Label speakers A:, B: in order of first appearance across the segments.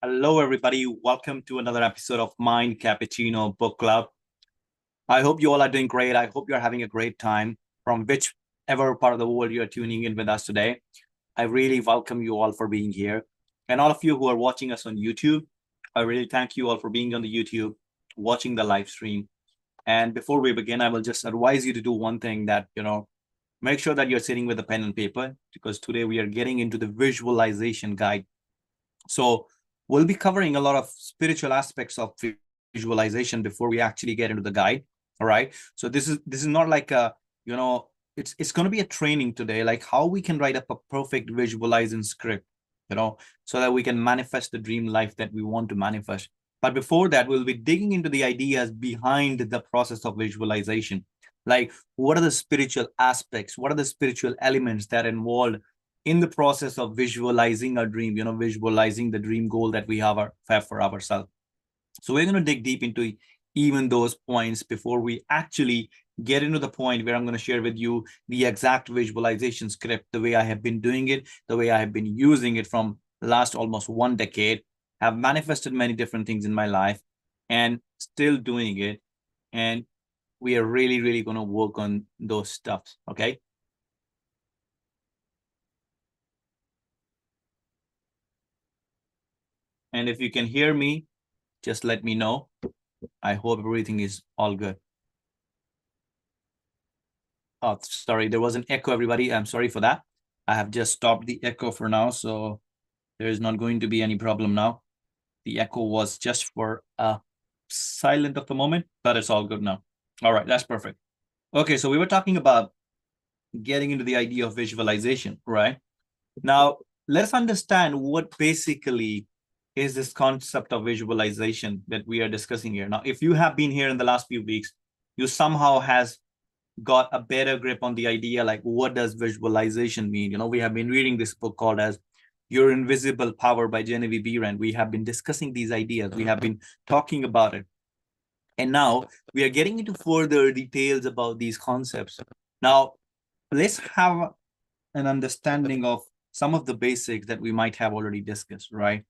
A: Hello, everybody. Welcome to another episode of Mind Cappuccino Book Club. I hope you all are doing great. I hope you're having a great time from whichever part of the world you're tuning in with us today. I really welcome you all for being here. And all of you who are watching us on YouTube, I really thank you all for being on the YouTube, watching the live stream. And before we begin, I will just advise you to do one thing that, make sure that you're sitting with a pen and paper because today we are getting into the visualization guide. So we'll be covering a lot of spiritual aspects of visualization before we actually get into the guide. All right. So this is not like a, it's going to be a training today, like how we can write up a perfect visualizing script, so that we can manifest the dream life that we want to manifest. But before that, we'll be digging into the ideas behind the process of visualization. Like, what are the spiritual aspects? What are the spiritual elements that involve in the process of visualizing our dream, visualizing the dream goal that we have for ourselves. So we're going to dig deep into even those points before we actually get into the point where I'm going to share with you the exact visualization script, the way I have been doing it, the way I have been using it from the last almost 1 decade. Have manifested many different things in my life and still doing it. And we are really, really going to work on those stuff. Okay. And if you can hear me, just let me know. I hope everything is all good. Oh, sorry, there was an echo, everybody. I'm sorry for that. I have just stopped the echo for now, so there is not going to be any problem now. The echo was just for silent of the moment, but it's all good now. All right, that's perfect. Okay, so we were talking about getting into the idea of visualization, right? Now, let's understand what basically is this concept of visualization that we are discussing here. Now, if you have been here in the last few weeks, you somehow has got a better grip on the idea, like what does visualization mean? We have been reading this book called as Your Invisible Power by Genevieve Behrend. We have been discussing these ideas. We have been talking about it. And now we are getting into further details about these concepts. Now, let's have an understanding of some of the basics that we might have already discussed, right?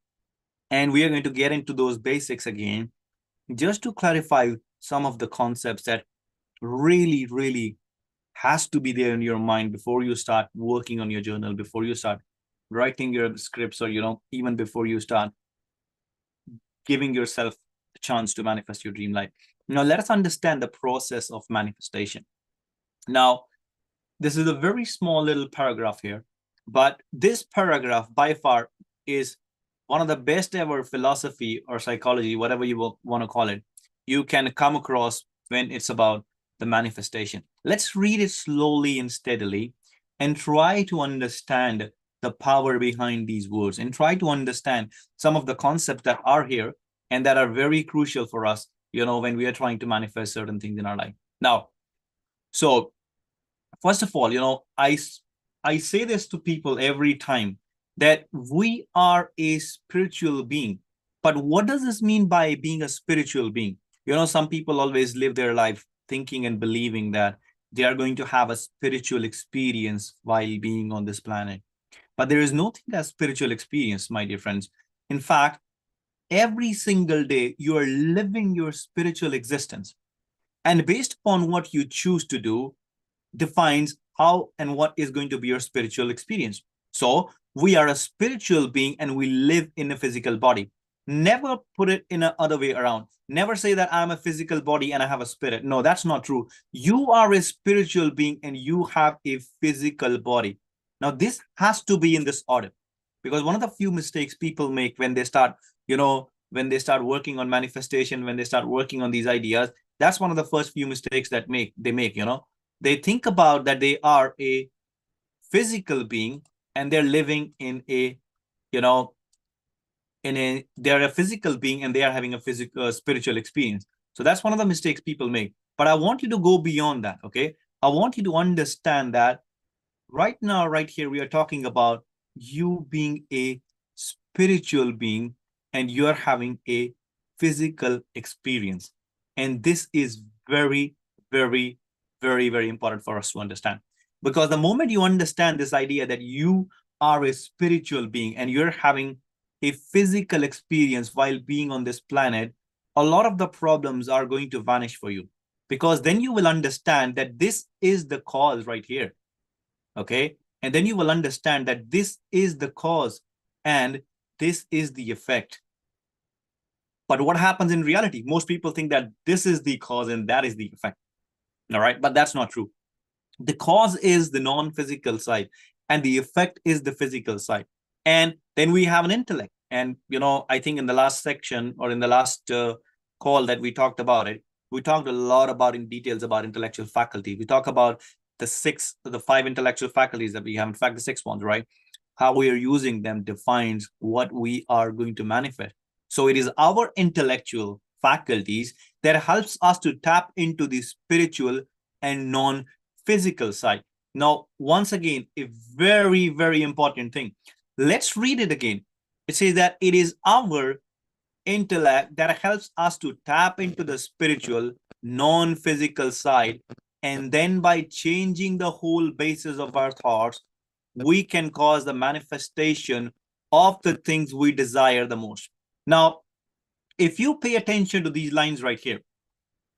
A: And we are going to get into those basics again, just to clarify some of the concepts that really, really has to be there in your mind before you start working on your journal, before you start writing your scripts, or, even before you start giving yourself a chance to manifest your dream life. Now, let us understand the process of manifestation. Now, this is a very small little paragraph here, but this paragraph by far is one of the best ever philosophy or psychology, whatever you want to call it, you can come across when it's about the manifestation. Let's read it slowly and steadily and try to understand the power behind these words and try to understand some of the concepts that are here and that are very crucial for us, when we are trying to manifest certain things in our life. Now, so first of all, I say this to people every time that we are a spiritual being. But what does this mean by being a spiritual being? Some people always live their life thinking and believing that they are going to have a spiritual experience while being on this planet. But there is nothing as spiritual experience, my dear friends. In fact, every single day you are living your spiritual existence. And based upon what you choose to do, defines how and what is going to be your spiritual experience. So we are a spiritual being and we live in a physical body. Never put it in a other way around. Never say that I'm a physical body and I have a spirit. No, that's not true. You are a spiritual being and you have a physical body. Now, this has to be in this order, because one of the few mistakes people make when they start, when they start working on manifestation, when they start working on these ideas, that's one of the first few mistakes that they make, they think about that they are a physical being and they're living in a, you know, they're a physical being and they are having a physical spiritual experience. So that's one of the mistakes people make. But I want you to go beyond that. Okay. I want you to understand that right now, right here, we are talking about you being a spiritual being and you're having a physical experience. And this is very, very, very, very important for us to understand. Because the moment you understand this idea that you are a spiritual being and you're having a physical experience while being on this planet, a lot of the problems are going to vanish for you, because then you will understand that this is the cause right here. Okay. And then you will understand that this is the cause and this is the effect. But what happens in reality? Most people think that this is the cause and that is the effect. All right. But that's not true. The cause is the non-physical side and the effect is the physical side. And then we have an intellect. And, I think in the last section or in the last call that we talked about it, we talked a lot about in details about intellectual faculty. We talk about the five intellectual faculties that we have. In fact, the six ones, right? How we are using them defines what we are going to manifest. So it is our intellectual faculties that helps us to tap into the spiritual and non-physical side. Now, once again, a very, very important thing. Let's read it again. It says that it is our intellect that helps us to tap into the spiritual, non-physical side. And then by changing the whole basis of our thoughts, we can cause the manifestation of the things we desire the most. Now, if you pay attention to these lines right here,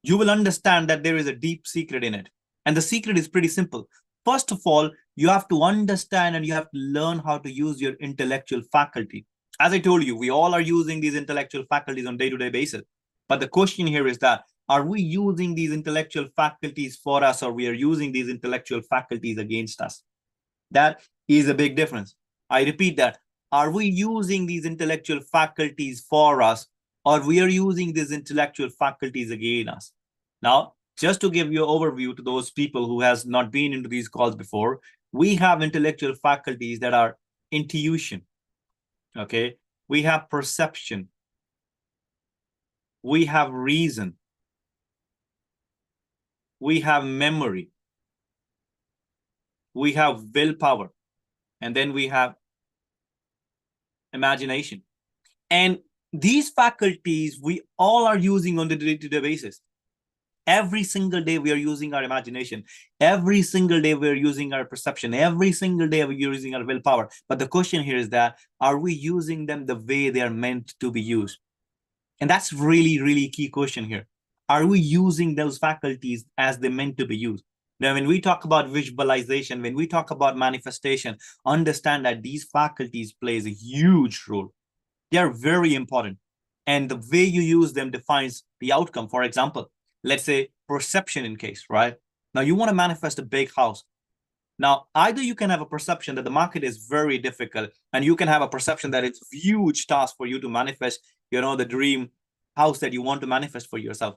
A: you will understand that there is a deep secret in it. And the secret is pretty simple. First of all, you have to understand and you have to learn how to use your intellectual faculty. As I told you, we all are using these intellectual faculties on a day-to-day basis. But the question here is that, are we using these intellectual faculties for us, or we are using these intellectual faculties against us? That is a big difference. I repeat that. Are we using these intellectual faculties for us, or we are using these intellectual faculties against us? Now, just to give you an overview to those people who has not been into these calls before, we have intellectual faculties that are intuition. Okay. We have perception. We have reason. We have memory. We have willpower. And then we have imagination. And these faculties, we all are using on the day-to-day basis. Every single day, we are using our imagination. Every single day, we are using our perception. Every single day, we are using our willpower. But the question here is that, are we using them the way they are meant to be used? And that's really, really key question here. Are we using those faculties as they're meant to be used? Now, when we talk about visualization, when we talk about manifestation, understand that these faculties plays a huge role. They are very important. And the way you use them defines the outcome. For example, let's say perception in case, right? Now you want to manifest a big house. Now, either you can have a perception that the market is very difficult, and you can have a perception that it's a huge task for you to manifest, the dream house that you want to manifest for yourself.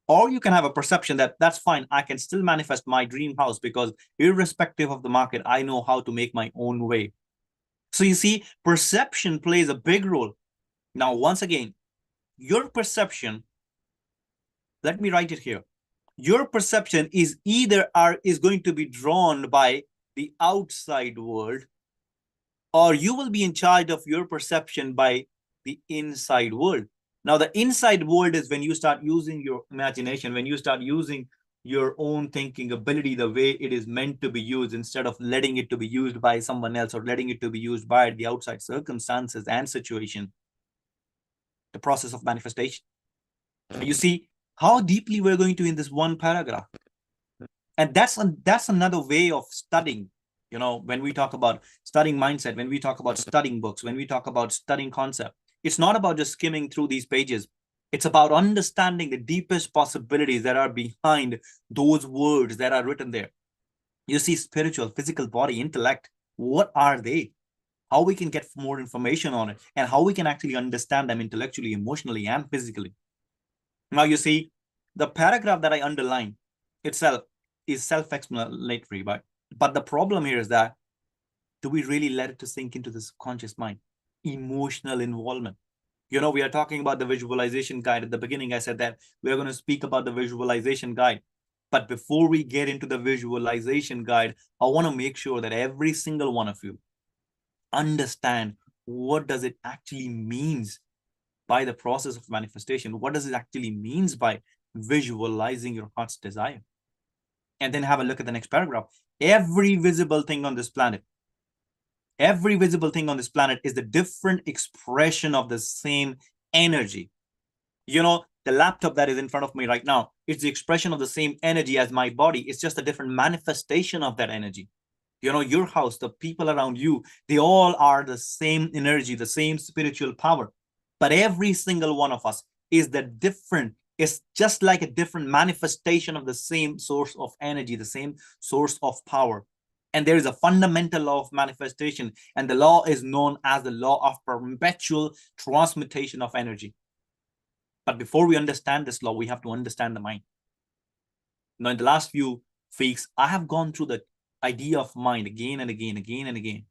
A: Or you can have a perception that that's fine, I can still manifest my dream house because irrespective of the market, I know how to make my own way. So you see, perception plays a big role. Now, once again, your perception, let me write it here. Your perception is is going to be drawn by the outside world, or you will be in charge of your perception by the inside world. Now, the inside world is when you start using your imagination, when you start using your own thinking ability the way it is meant to be used, instead of letting it to be used by someone else or letting it to be used by the outside circumstances and situation. The process of manifestation. You see how deeply we're going to in this one paragraph. And that's another way of studying. When we talk about studying mindset, when we talk about studying books, when we talk about studying concept, it's not about just skimming through these pages. It's about understanding the deepest possibilities that are behind those words that are written there. You see, spiritual, physical body, intellect, what are they? How we can get more information on it, and how we can actually understand them intellectually, emotionally, and physically. Now, you see, the paragraph that I underline itself is self-explanatory, but the problem here is that, do we really let it to sink into the subconscious mind? Emotional involvement. We are talking about the visualization guide. At the beginning, I said that we are going to speak about the visualization guide. But before we get into the visualization guide, I want to make sure that every single one of you understand what does it actually means by the process of manifestation. What does it actually means by visualizing your heart's desire? And then have a look at the next paragraph. Every visible thing on this planet, Every visible thing on this planet is the different expression of the same energy. You know, the laptop that is in front of me right now, it's the expression of the same energy as my body. It's just a different manifestation of that energy. You know, your house, the people around you, they all are the same energy, the same spiritual power. But every single one of us is the different, it's just like a different manifestation of the same source of energy, the same source of power. And there is a fundamental law of manifestation, and the law is known as the law of perpetual transmutation of energy. But before we understand this law, we have to understand the mind. Now, in the last few weeks, I have gone through the idea of mind again and again,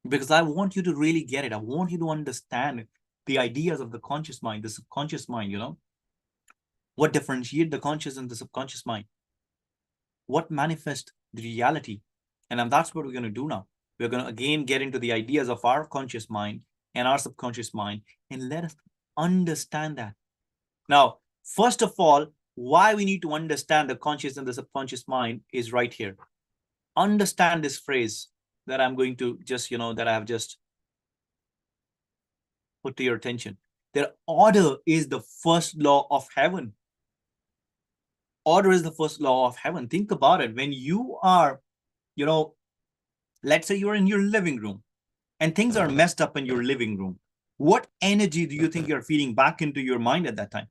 A: because I want you to really get it. I want you to understand the ideas of the conscious mind, the subconscious mind, you know, what differentiate the conscious and the subconscious mind, what manifest the reality. And that's what we're going to do now. We're going to again get into the ideas of our conscious mind and our subconscious mind, and let us understand that. Now, first of all, why we need to understand the conscious and the subconscious mind is right here. Understand this phrase that I'm going to just, that I have just put to your attention. That order is the first law of heaven. Order is the first law of heaven. Think about it. When you are, let's say you're in your living room and things are messed up in your living room. What energy do you think you're feeding back into your mind at that time?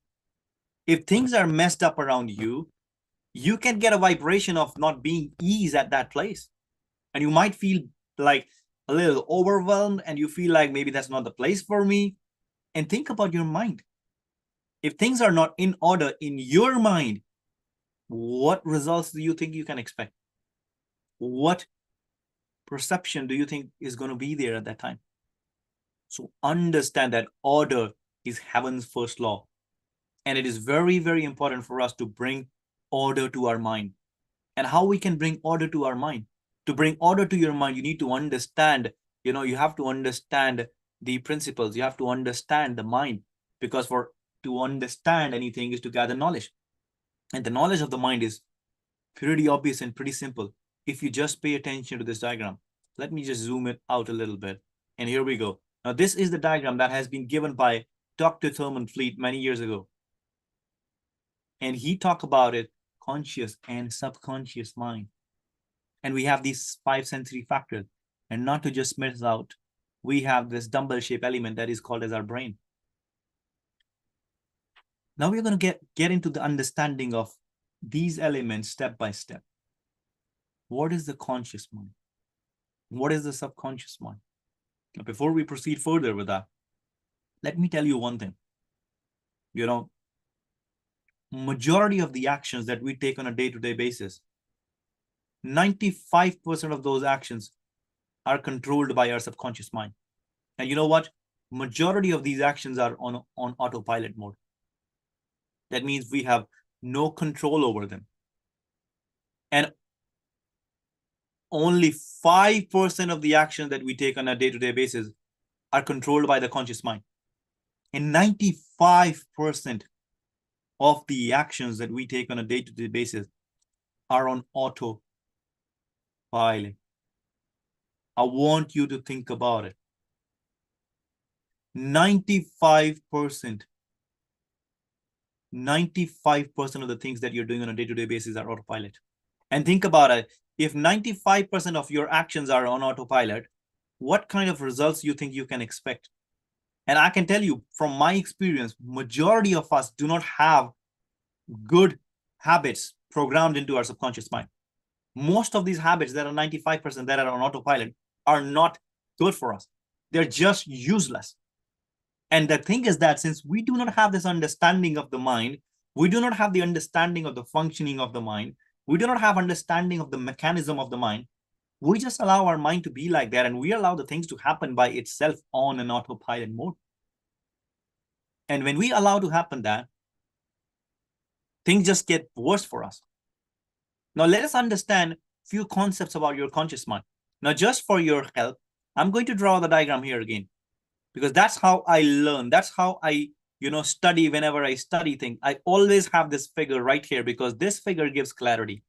A: If things are messed up around you, you can get a vibration of not being ease at that place. And you might feel like a little overwhelmed, and you feel like maybe that's not the place for me. And think about your mind. If things are not in order in your mind, what results do you think you can expect? What perception do you think is going to be there at that time? So understand that order is heaven's first law. And it is very, very important for us to bring order to our mind. And how we can bring order to our mind? To bring order to your mind, you need to understand, you have to understand the principles. You have to understand the mind, because to understand anything is to gather knowledge. And the knowledge of the mind is pretty obvious and pretty simple. If you just pay attention to this diagram, let me just zoom it out a little bit. And here we go. Now, this is the diagram that has been given by Dr. Thurman Fleet many years ago. And he talked about it, conscious and subconscious mind. And we have these 5 sensory factors. And not to just miss out, we have this dumbbell-shaped element that is called as our brain. Now we're going to get into the understanding of these elements step by step. What is the conscious mind? What is the subconscious mind? Now, before we proceed further with that, let me tell you one thing. Majority of the actions that we take on a day-to-day basis, 95% of those actions are controlled by our subconscious mind. And you know what? Majority of these actions are on autopilot mode. That means we have no control over them. And only 5% of the action that we take on a day-to-day basis are controlled by the conscious mind. And 95% of the actions that we take on a day-to-day basis are on autopilot. I want you to think about it. 95% of the things that you're doing on a day-to-day basis are autopilot. And think about it. If 95% of your actions are on autopilot, what kind of results you think you can expect? And I can tell you from my experience, majority of us do not have good habits programmed into our subconscious mind. Most of these habits that are 95% that are on autopilot are not good for us. They're just useless. And the thing is that since we do not have this understanding of the mind, we do not have the understanding of the functioning of the mind, we do not have understanding of the mechanism of the mind, we just allow our mind to be like that, and we allow the things to happen by itself on an autopilot mode. And when we allow to happen that, things just get worse for us. Now, let us understand a few concepts about your conscious mind. Now, just for your help, I'm going to draw the diagram here again, because that's how I learn. That's how I, study. Whenever I study things, I always have this figure right here, because this figure gives clarity.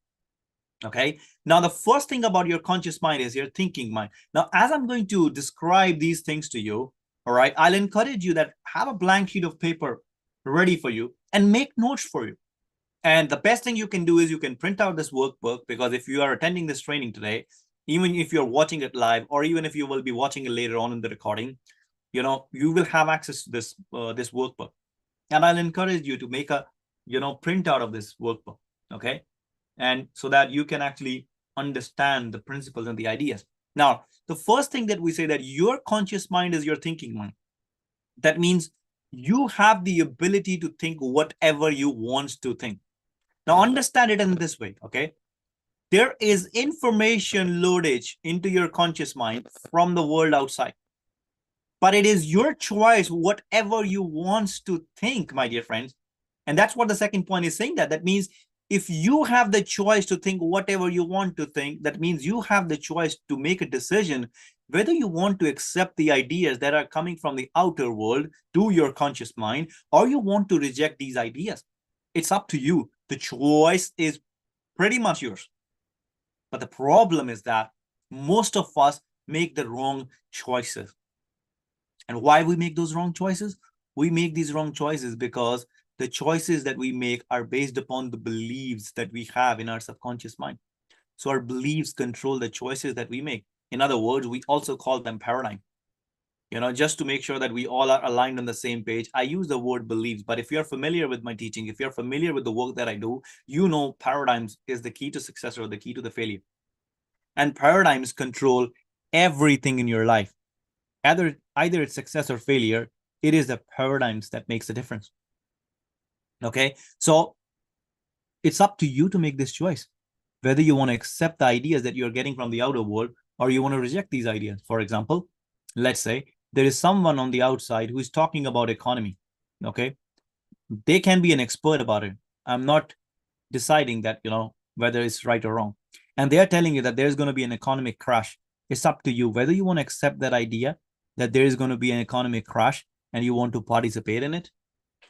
A: Okay. Now, the first thing about your conscious mind is your thinking mind. Now, as I'm going to describe these things to you, all right, I'll encourage you that have a blank sheet of paper ready for you and make notes for you. And the best thing you can do is you can print out this workbook, because if you are attending this training today, even if you're watching it live, or even if you will be watching it later on in the recording, you will have access to this workbook. And I'll encourage you to make a print out of this workbook. Okay. And so that you can actually understand the principles and the ideas. Now, the first thing that we say, that your conscious mind is your thinking mind. That means you have the ability to think whatever you want to think. Now, understand it in this way, okay? There is information loadage into your conscious mind from the world outside. But it is your choice, whatever you want to think, my dear friends. And that's what the second point is saying. That means if you have the choice to think whatever you want to think, that means you have the choice to make a decision whether you want to accept the ideas that are coming from the outer world to your conscious mind, or you want to reject these ideas. It's up to you. The choice is pretty much yours. But the problem is that most of us make the wrong choices. And why we make those wrong choices? We make these wrong choices because the choices that we make are based upon the beliefs that we have in our subconscious mind. So our beliefs control the choices that we make. In other words, we also call them paradigm. Just to make sure that we all are aligned on the same page, I use the word beliefs. But if you're familiar with my teaching, if you're familiar with the work that I do, paradigms is the key to success or the key to the failure. And paradigms control everything in your life. Either it's success or failure, it is the paradigms that makes the difference. Okay, so it's up to you to make this choice, whether you want to accept the ideas that you're getting from the outer world, or you want to reject these ideas. For example, let's say there is someone on the outside who is talking about economy. Okay, they can be an expert about it. I'm not deciding that, whether it's right or wrong. And they're telling you that there's going to be an economic crash. It's up to you whether you want to accept that idea, that there is going to be an economic crash, and you want to participate in it.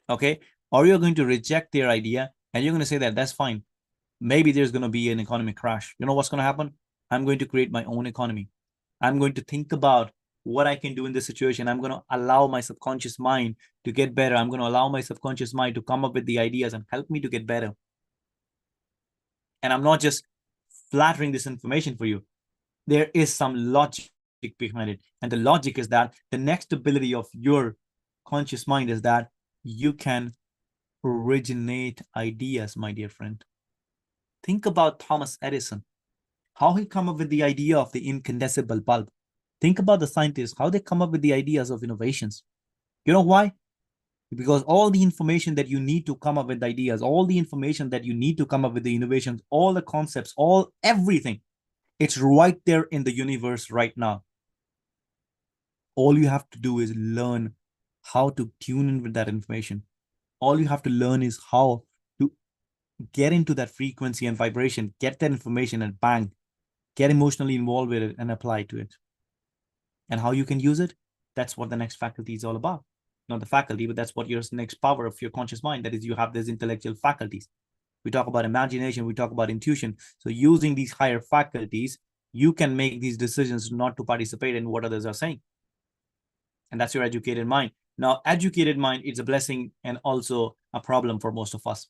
A: Okay. Or you're going to reject their idea and you're going to say that that's fine. Maybe there's going to be an economic crash. You know what's going to happen? I'm going to create my own economy. I'm going to think about what I can do in this situation. I'm going to allow my subconscious mind to get better. I'm going to allow my subconscious mind to come up with the ideas and help me to get better. And I'm not just flattering this information for you. There is some logic behind it. And the logic is that the next ability of your conscious mind is that you can originate ideas, my dear friend. Think about Thomas Edison, how he come up with the idea of the incandescent bulb. Think about the scientists, how they come up with the ideas of innovations. You know why? Because all the information that you need to come up with ideas, all the information that you need to come up with the innovations, all the concepts, everything, it's right there in the universe right now. All you have to do is learn how to tune in with that information. All you have to learn is how to get into that frequency and vibration, get that information and bang, get emotionally involved with it and apply to it. And how you can use it, that's what the next faculty is all about. Not the faculty, but that's what your next power of your conscious mind. That is, you have these intellectual faculties. We talk about imagination, we talk about intuition. So using these higher faculties, you can make these decisions not to participate in what others are saying. And that's your educated mind. Now, educated mind is a blessing and also a problem for most of us.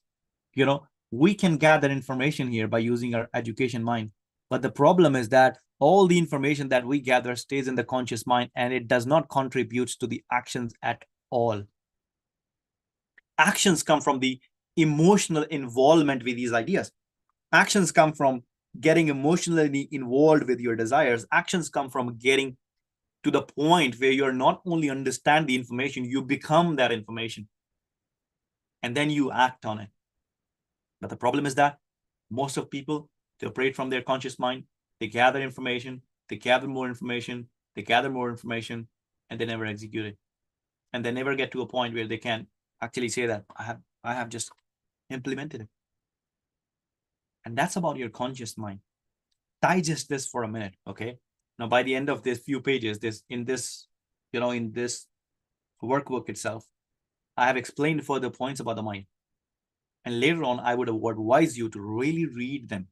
A: We can gather information here by using our education mind. But the problem is that all the information that we gather stays in the conscious mind and it does not contribute to the actions at all. Actions come from the emotional involvement with these ideas. Actions come from getting emotionally involved with your desires. Actions come from getting to the point where you're not only understand the information, you become that information. And then you act on it. But the problem is that most of people, they operate from their conscious mind. They gather information, they gather more information, they gather more information, and they never execute it. And they never get to a point where they can actually say that I have just implemented it. And that's about your conscious mind. Digest this for a minute, okay? Now, by the end of this few pages, in this workbook itself, I have explained further points about the mind. And later on, I would advise you to really read them.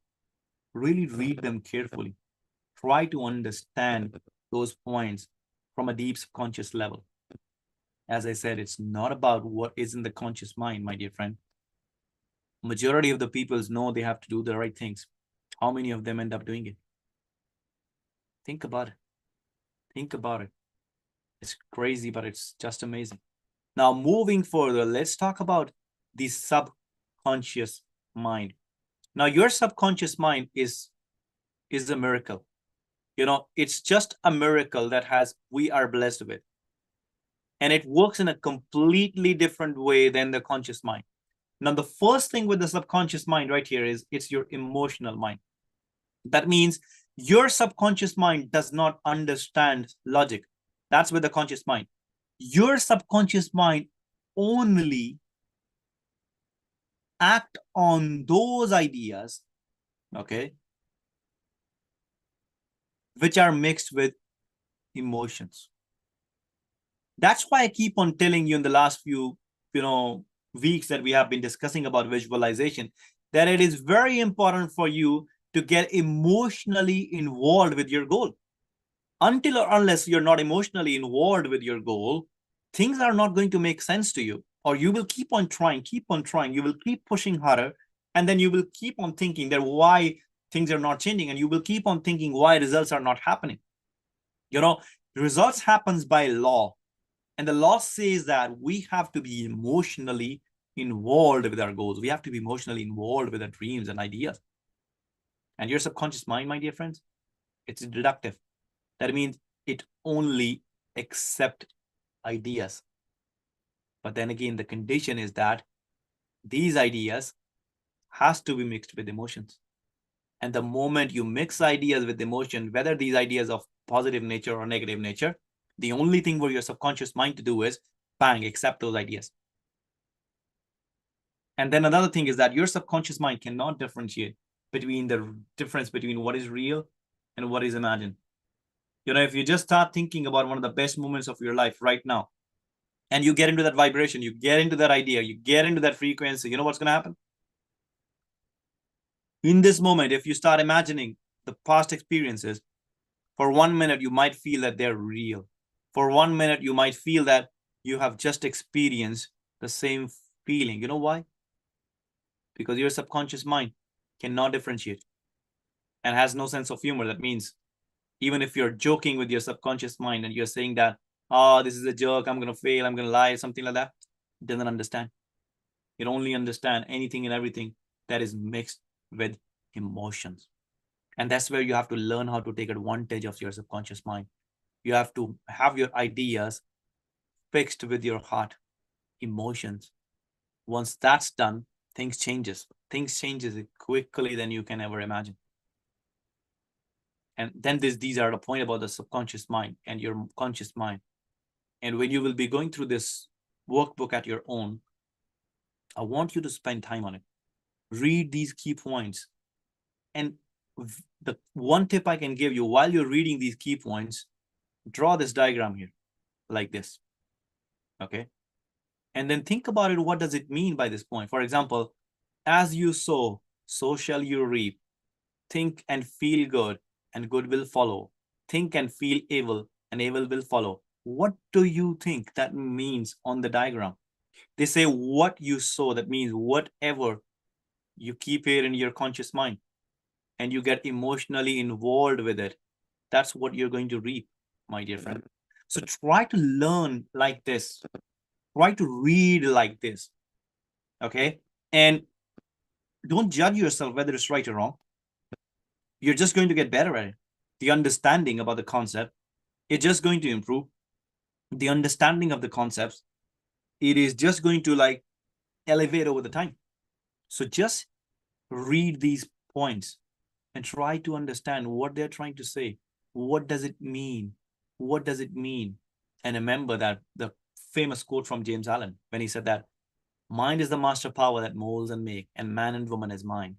A: Really read them carefully. Try to understand those points from a deep subconscious level. As I said, it's not about what is in the conscious mind, my dear friend. Majority of the people know they have to do the right things. How many of them end up doing it? Think about it. Think about it. It's crazy, but it's just amazing. Now, moving further, let's talk about the subconscious mind. Now, your subconscious mind is a miracle. It's just a miracle that we are blessed with. And it works in a completely different way than the conscious mind. Now, the first thing with the subconscious mind right here is it's your emotional mind. That means your subconscious mind does not understand logic. That's with the conscious mind. Your subconscious mind only act on those ideas, okay, which are mixed with emotions. That's why I keep on telling you in the last few, weeks that we have been discussing about visualization, that it is very important for you to get emotionally involved with your goal. Until or unless you're not emotionally involved with your goal, things are not going to make sense to you. Or you will keep on trying. You will keep pushing harder. And then you will keep on thinking that why things are not changing. And you will keep on thinking why results are not happening. Results happens by law. And the law says that we have to be emotionally involved with our goals. We have to be emotionally involved with our dreams and ideas. And your subconscious mind, my dear friends, it's deductive. That means it only accepts ideas. But then again, the condition is that these ideas has to be mixed with emotions. And the moment you mix ideas with emotion, whether these ideas of positive nature or negative nature, the only thing for your subconscious mind to do is, bang, accept those ideas. And then another thing is that your subconscious mind cannot differentiate between the difference between what is real and what is imagined. If you just start thinking about one of the best moments of your life right now, and you get into that vibration, you get into that idea, you get into that frequency, you know what's going to happen? In this moment, if you start imagining the past experiences, for 1 minute, you might feel that they're real. For 1 minute, you might feel that you have just experienced the same feeling. You know why? Because your subconscious mind cannot differentiate and has no sense of humor. That means even if you're joking with your subconscious mind and you're saying that, oh, this is a joke, I'm going to fail, I'm going to lie, something like that, it doesn't understand. It only understands anything and everything that is mixed with emotions. And that's where you have to learn how to take advantage of your subconscious mind. You have to have your ideas fixed with your heart, emotions. Once that's done, things changes. Things changes quickly than you can ever imagine. And then these are the point about the subconscious mind and your conscious mind. And when you will be going through this workbook at your own, I want you to spend time on it. Read these key points. And the one tip I can give you while you're reading these key points, draw this diagram here, like this. Okay. And then think about it. What does it mean by this point? For example, as you sow, so shall you reap. Think and feel good, and good will follow. Think and feel evil, and evil will follow. What do you think that means on the diagram? They say what you sow, that means whatever you keep here in your conscious mind and you get emotionally involved with it, that's what you're going to reap, my dear friend. So try to learn like this. Try to read like this. Okay? And don't judge yourself whether it's right or wrong. You're just going to get better at it. The understanding about the concept, it's just going to improve. The understanding of the concepts, it is just going to elevate over the time. So just read these points and try to understand what they're trying to say. What does it mean? What does it mean? And remember that the famous quote from James Allen, when he said that mind is the master power that molds and makes, and man and woman is mind.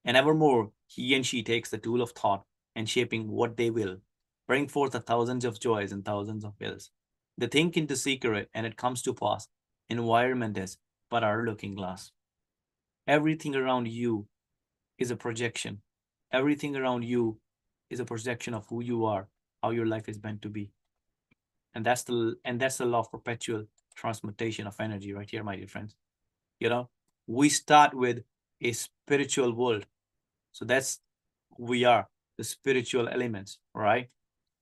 A: And evermore, he and she takes the tool of thought and shaping what they will, bring forth a thousands of joys and thousands of wills. They think into secret and it comes to pass. Environment is but our looking glass. Everything around you is a projection. Everything around you is a projection of who you are, how your life is meant to be. And that's the law of perpetual transmutation of energy right here, my dear friends. We start with a spiritual world. So that's who we are, the spiritual elements, right?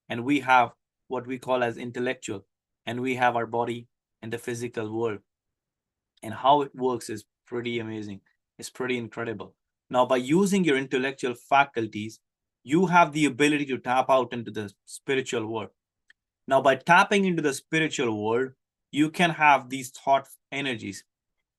A: And we have what we call as intellectual, and we have our body and the physical world. And how it works is pretty amazing. It's pretty incredible. Now, by using your intellectual faculties, you have the ability to tap out into the spiritual world. Now, by tapping into the spiritual world, you can have these thought energies.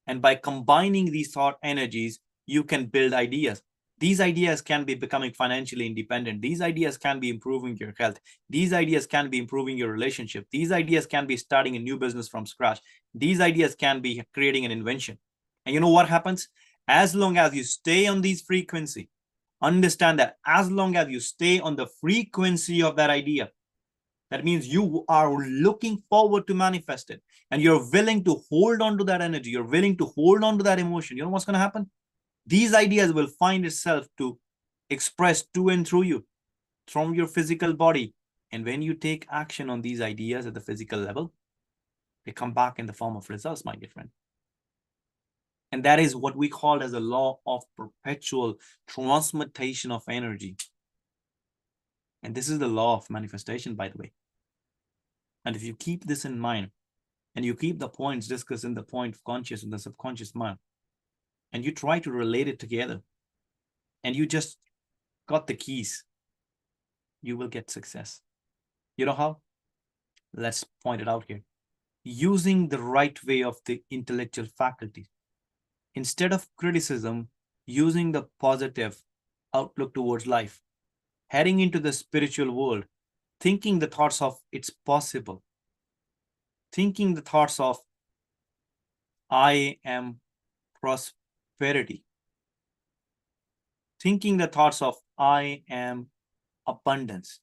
A: And by combining these thought energies, you can build ideas. These ideas can be becoming financially independent. These ideas can be improving your health. These ideas can be improving your relationship. These ideas can be starting a new business from scratch. These ideas can be creating an invention. And you know what happens? As long as you stay on these frequency, understand that as long as you stay on the frequency of that idea, that means you are looking forward to manifest it, and you're willing to hold on to that energy. You're willing to hold on to that emotion. You know what's going to happen? These ideas will find itself to express to and through you, from your physical body. And when you take action on these ideas at the physical level, they come back in the form of results, my dear friend. And that is what we call as a law of perpetual transmutation of energy. And this is the law of manifestation, by the way. And if you keep this in mind, and you keep the points discussed in the point of conscious and the subconscious mind, and you try to relate it together, and you just got the keys, you will get success. You know how? Let's point it out here. Using the right way of the intellectual faculty. Instead of criticism, using the positive outlook towards life. Heading into the spiritual world, thinking the thoughts of it's possible. Thinking the thoughts of I am prosperity. Thinking the thoughts of I am abundance.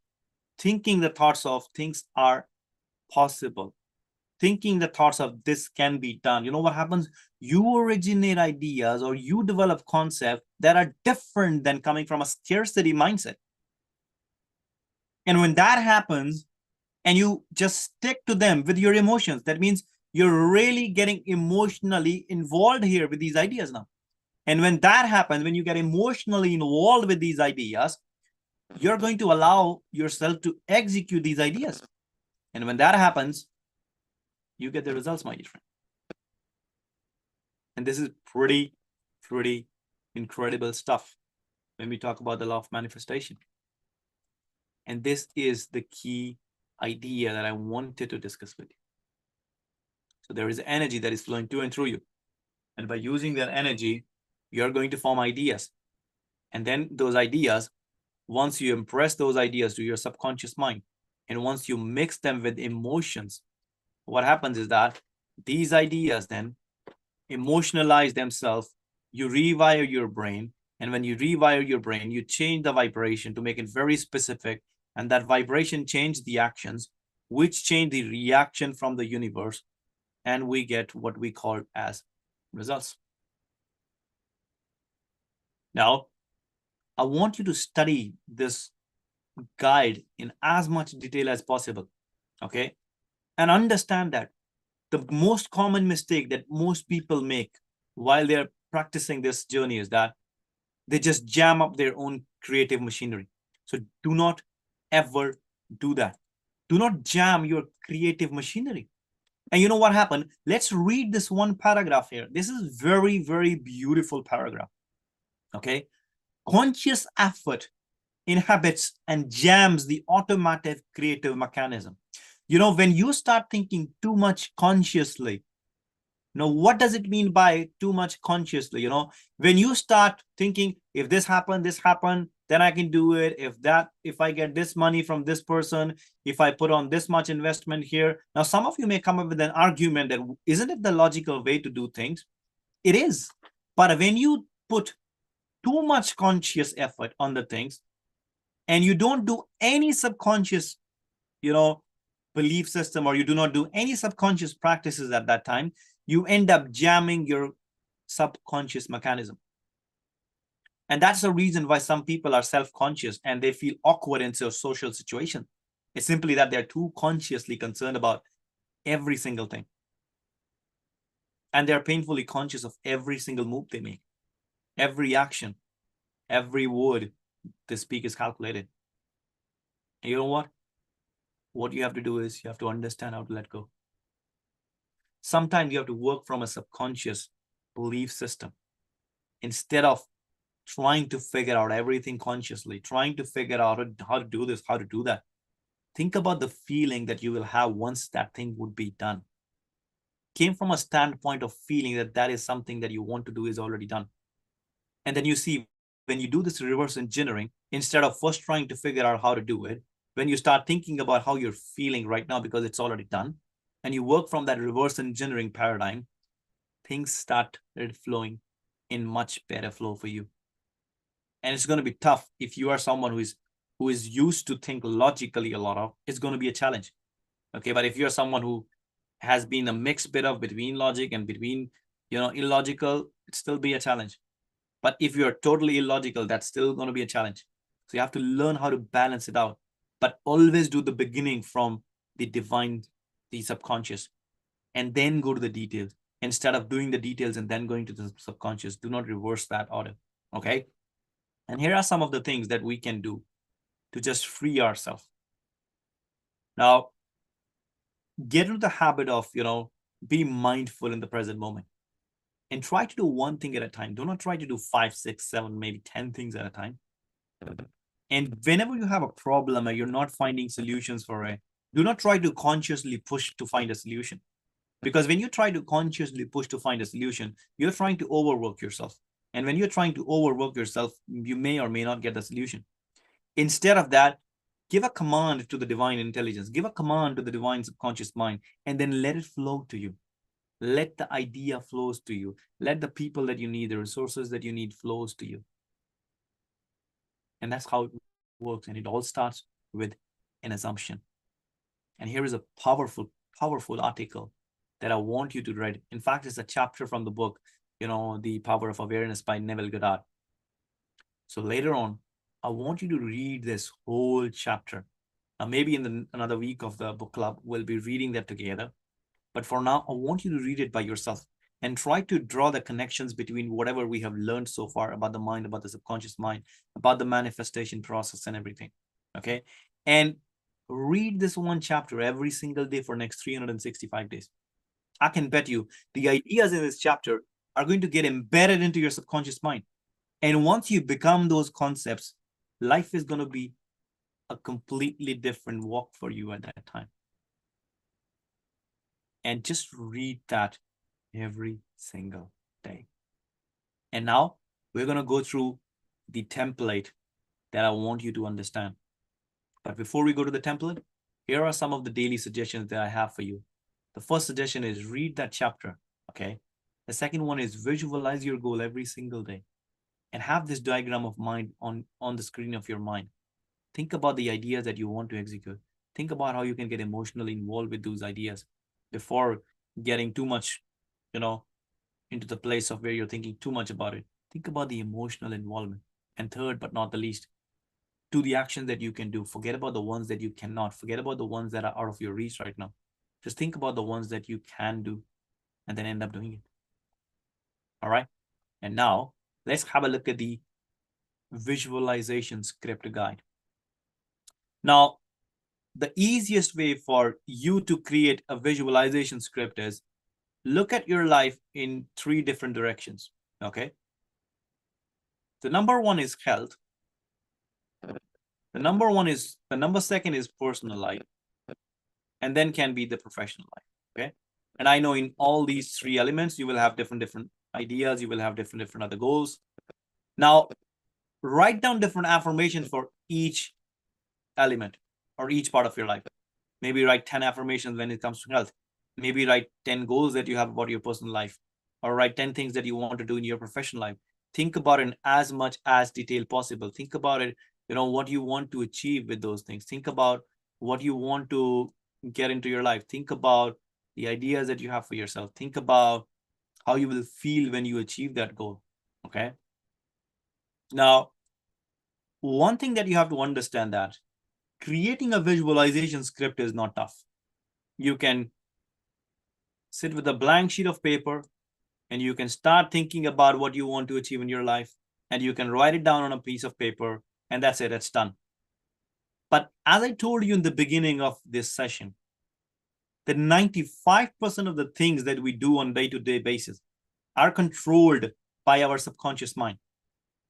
A: Thinking the thoughts of things are possible. Thinking the thoughts of this can be done. You know what happens? You originate ideas or you develop concepts that are different than coming from a scarcity mindset. And when that happens, and you just stick to them with your emotions, that means you're really getting emotionally involved here with these ideas now. And when that happens, when you get emotionally involved with these ideas, you're going to allow yourself to execute these ideas. And when that happens, you get the results, my dear friend. And this is pretty incredible stuff when we talk about the law of manifestation. And this is the key idea that I wanted to discuss with you. So there is energy that is flowing to and through you. And by using that energy, you're going to form ideas. And then those ideas, once you impress those ideas to your subconscious mind, and once you mix them with emotions, what happens is that these ideas then emotionalize themselves. You rewire your brain. And when you rewire your brain, you change the vibration to make it very specific. And that vibration changes the actions, which change the reaction from the universe. And we get what we call as results. Now, I want you to study this guide in as much detail as possible, okay? And understand that the most common mistake that most people make while they're practicing this journey is that they just jam up their own creative machinery. So do not ever do that. Do not jam your creative machinery. And you know what happened? Let's read this one paragraph here. This is very beautiful paragraph, okay? Conscious effort inhabits and jams the automatic creative mechanism. You know, when you start thinking too much consciously, now, what does it mean by too much consciously? You know, when you start thinking, if this happened, then I can do it. If I get this money from this person, if I put on this much investment here. Now, some of you may come up with an argument that isn't it the logical way to do things? It is. But when you put too much conscious effort on the things and you don't do any subconscious, belief system, or you do not do any subconscious practices at that time, you end up jamming your subconscious mechanism. And that's the reason why some people are self-conscious and they feel awkward in social situations. It's simply that they're too consciously concerned about every single thing. And they're painfully conscious of every single move they make, every action, every word they speak is calculated. And you know what? What you have to do is you have to understand how to let go. Sometimes you have to work from a subconscious belief system instead of trying to figure out everything consciously, trying to figure out how to do this, how to do that. Think about the feeling that you will have once that thing would be done. Came from a standpoint of feeling that that is something that you want to do is already done. And then you see, when you do this reverse engineering, instead of first trying to figure out how to do it, when you start thinking about how you're feeling right now because it's already done, and you work from that reverse engineering paradigm, things start flowing in much better flow for you. And it's going to be tough if you are someone who is used to think logically a lot of. It's going to be a challenge. Okay, but if you're someone who has been a mixed bit of between logic and between illogical, it still be a challenge. But if you're totally illogical, that's still going to be a challenge. So you have to learn how to balance it out, but always do the beginning from the divine, the subconscious, and then go to the details instead of doing the details and then going to the subconscious. Do not reverse that order. Okay. And here are some of the things that we can do to just free ourselves. Now, get into the habit of, be mindful in the present moment and try to do one thing at a time. Do not try to do 5, 6, 7, maybe 10 things at a time. And whenever you have a problem or you're not finding solutions for it, do not try to consciously push to find a solution. Because when you try to consciously push to find a solution, you're trying to overwork yourself. And when you're trying to overwork yourself, you may or may not get the solution. Instead of that, give a command to the divine intelligence, give a command to the divine subconscious mind, and then let it flow to you. Let the idea flows to you. Let the people that you need, the resources that you need flows to you. And that's how it works. And it all starts with an assumption. And here is a powerful, powerful article that I want you to read. In fact, it's a chapter from the book, The Power of Awareness by Neville Goddard. So later on, I want you to read this whole chapter. Now, maybe in another week of the book club, we'll be reading that together. But for now, I want you to read it by yourself and try to draw the connections between whatever we have learned so far about the mind, about the subconscious mind, about the manifestation process and everything. Okay. And read this one chapter every single day for next 365 days. I can bet you the ideas in this chapter are going to get embedded into your subconscious mind. And once you become those concepts, life is going to be a completely different walk for you at that time. And just read that every single day. And now we're going to go through the template that I want you to understand. But before we go to the template, here are some of the daily suggestions that I have for you. The first suggestion is read that chapter, okay? The second one is visualize your goal every single day and have this diagram of mind on the screen of your mind. Think about the ideas that you want to execute. Think about how you can get emotionally involved with those ideas before getting too much, into the place of where you're thinking too much about it. Think about the emotional involvement. And third, but not the least, do the actions that you can do. Forget about the ones that you cannot. Forget about the ones that are out of your reach right now. Just think about the ones that you can do and then end up doing it. All right. And now let's have a look at the visualization script guide. Now, the easiest way for you to create a visualization script is look at your life in 3 different directions. Okay. The number one is health. The number second is personal life. And then can be the professional life. Okay. And I know in all these 3 elements, you will have different ideas. You will have different other goals. Now, write down different affirmations for each element or each part of your life. Maybe write 10 affirmations when it comes to health. Maybe write 10 goals that you have about your personal life, or write 10 things that you want to do in your professional life. Think about it in as much as detail possible. Think about it, what you want to achieve with those things. Think about what you want to get into your life. Think about the ideas that you have for yourself. Think about how you will feel when you achieve that goal. Okay. Now, one thing that you have to understand that creating a visualization script is not tough. You can sit with a blank sheet of paper and you can start thinking about what you want to achieve in your life, and you can write it down on a piece of paper, and that's it, it's done. But as I told you in the beginning of this session, that 95% of the things that we do on day-to-day basis are controlled by our subconscious mind.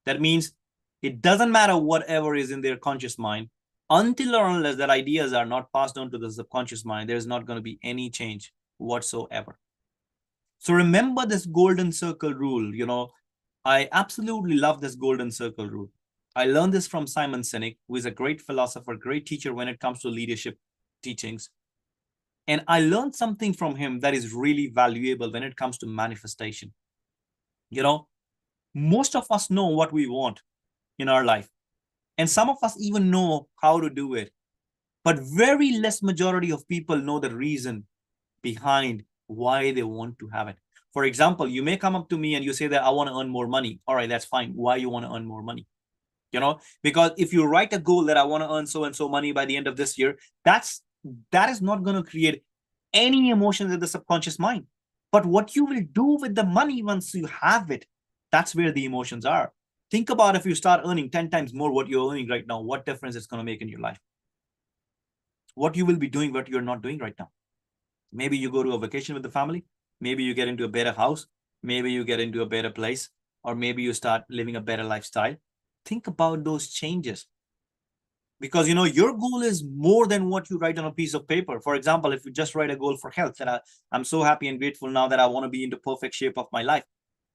A: That means it doesn't matter whatever is in their conscious mind, until or unless that ideas are not passed on to the subconscious mind, there's not going to be any change whatsoever. So remember this golden circle rule. I absolutely love this golden circle rule. I learned this from Simon Sinek, who is a great philosopher, great teacher when it comes to leadership teachings. And I learned something from him that is really valuable when it comes to manifestation. Most of us know what we want in our life, and some of us even know how to do it. But very less majority of people know the reason behind why they want to have it. For example, you may come up to me and you say that I want to earn more money. All right, that's fine. Why you want to earn more money? Because if you write a goal that I want to earn so and so money by the end of this year, that is not going to create any emotions in the subconscious mind. But what you will do with the money once you have it, that's where the emotions are. Think about if you start earning 10 times more what you're earning right now, what difference it's going to make in your life. What you will be doing, what you're not doing right now. Maybe you go to a vacation with the family. Maybe you get into a better house. Maybe you get into a better place, or maybe you start living a better lifestyle. Think about those changes, because your goal is more than what you write on a piece of paper. For example, if you just write a goal for health, that I'm so happy and grateful now that I want to be in the perfect shape of my life.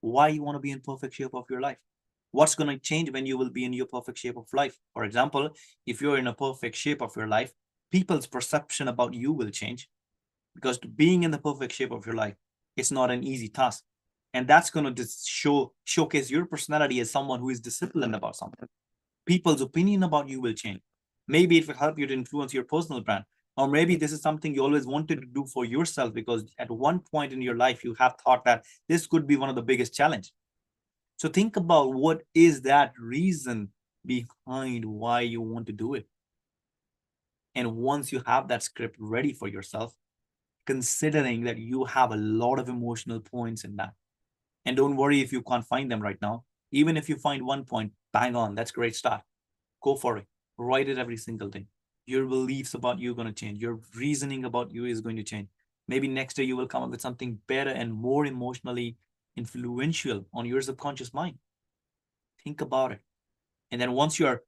A: Why you want to be in perfect shape of your life? What's going to change when you will be in your perfect shape of life? For example, if you're in a perfect shape of your life, people's perception about you will change, because being in the perfect shape of your life, it's not an easy task. And that's going to showcase your personality as someone who is disciplined about something. People's opinion about you will change. Maybe it will help you to influence your personal brand. Or maybe this is something you always wanted to do for yourself, because at one point in your life, you have thought that this could be one of the biggest challenges. So think about what is that reason behind why you want to do it. And once you have that script ready for yourself, considering that you have a lot of emotional points in that, and don't worry if you can't find them right now. Even if you find one point, bang on, that's a great start. Go for it. Write it every single day. Your beliefs about you are going to change. Your reasoning about you is going to change. Maybe next day you will come up with something better and more emotionally influential on your subconscious mind. Think about it. And then once you're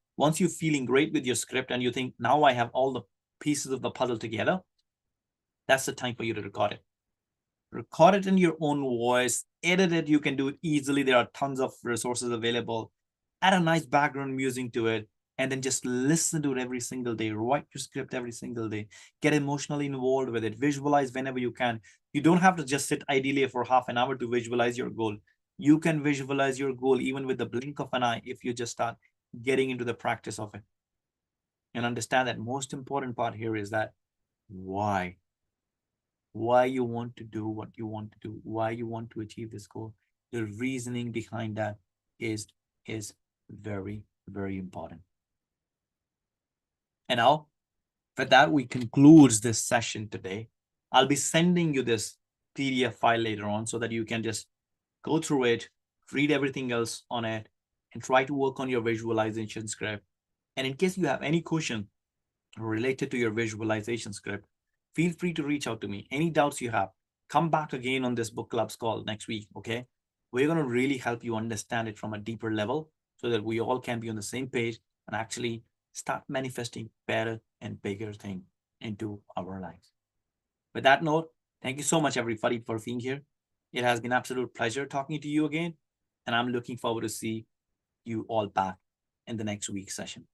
A: feeling great with your script and you think, now I have all the pieces of the puzzle together, that's the time for you to record it. Record it in your own voice, edit it. You can do it easily. There are tons of resources available. Add a nice background music to it, and then just listen to it every single day. Write your script every single day. Get emotionally involved with it. Visualize whenever you can. You don't have to just sit ideally for half an hour to visualize your goal. You can visualize your goal even with the blink of an eye if you just start getting into the practice of it. And understand that most important part here is that why you want to do what you want to do, why you want to achieve this goal. The reasoning behind that is very, very important. And now, with that, we concludes this session today. I'll be sending you this PDF file later on so that you can just go through it, read everything else on it, and try to work on your visualization script. And in case you have any question related to your visualization script, feel free to reach out to me. Any doubts you have, come back again on this book club's call next week, okay? We're going to really help you understand it from a deeper level so that we all can be on the same page and actually start manifesting better and bigger things into our lives. With that note, thank you so much, everybody, for being here. It has been an absolute pleasure talking to you again, and I'm looking forward to see you all back in the next week's session.